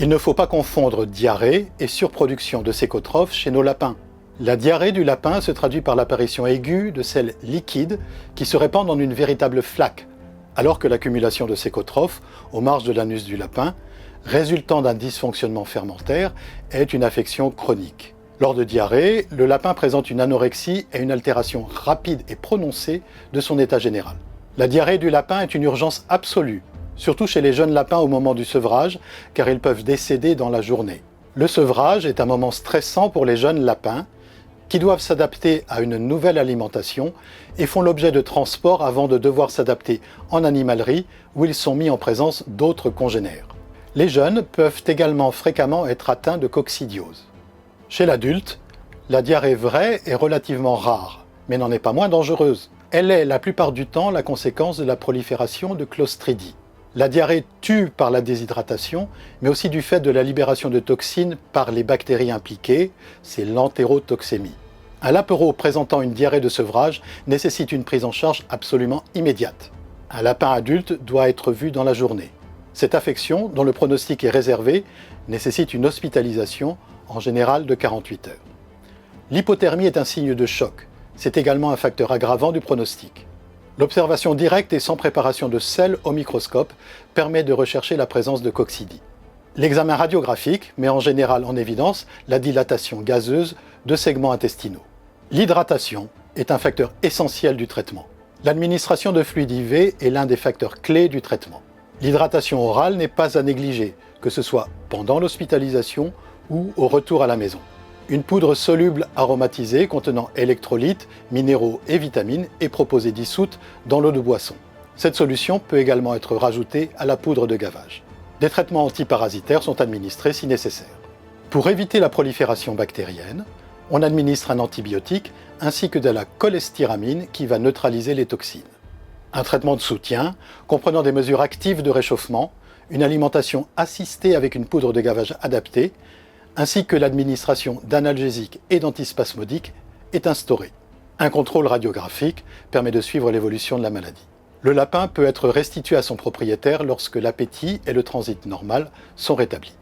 Il ne faut pas confondre diarrhée et surproduction de cécotrophes chez nos lapins. La diarrhée du lapin se traduit par l'apparition aiguë de sels liquides qui se répandent en une véritable flaque, alors que l'accumulation de cécotrophes aux marges de l'anus du lapin, résultant d'un dysfonctionnement fermentaire, est une affection chronique. Lors de diarrhée, le lapin présente une anorexie et une altération rapide et prononcée de son état général. La diarrhée du lapin est une urgence absolue, surtout chez les jeunes lapins au moment du sevrage, car ils peuvent décéder dans la journée. Le sevrage est un moment stressant pour les jeunes lapins, qui doivent s'adapter à une nouvelle alimentation et font l'objet de transports avant de devoir s'adapter en animalerie où ils sont mis en présence d'autres congénères. Les jeunes peuvent également fréquemment être atteints de coccidiose. Chez l'adulte, la diarrhée vraie est relativement rare, mais n'en est pas moins dangereuse. Elle est la plupart du temps la conséquence de la prolifération de clostridies. La diarrhée tue par la déshydratation, mais aussi du fait de la libération de toxines par les bactéries impliquées, c'est l'entérotoxémie. Un lapereau présentant une diarrhée de sevrage nécessite une prise en charge absolument immédiate. Un lapin adulte doit être vu dans la journée. Cette affection, dont le pronostic est réservé, nécessite une hospitalisation, en général de 48 heures. L'hypothermie est un signe de choc. C'est également un facteur aggravant du pronostic. L'observation directe et sans préparation de sels au microscope permet de rechercher la présence de coccidie. L'examen radiographique met en général en évidence la dilatation gazeuse de segments intestinaux. L'hydratation est un facteur essentiel du traitement. L'administration de fluides IV est l'un des facteurs clés du traitement. L'hydratation orale n'est pas à négliger, que ce soit pendant l'hospitalisation ou au retour à la maison. Une poudre soluble aromatisée contenant électrolytes, minéraux et vitamines est proposée dissoute dans l'eau de boisson. Cette solution peut également être rajoutée à la poudre de gavage. Des traitements antiparasitaires sont administrés si nécessaire. Pour éviter la prolifération bactérienne, on administre un antibiotique ainsi que de la cholestéramine qui va neutraliser les toxines. Un traitement de soutien comprenant des mesures actives de réchauffement, une alimentation assistée avec une poudre de gavage adaptée, ainsi que l'administration d'analgésiques et d'antispasmodiques est instauré. Un contrôle radiographique permet de suivre l'évolution de la maladie. Le lapin peut être restitué à son propriétaire lorsque l'appétit et le transit normal sont rétablis.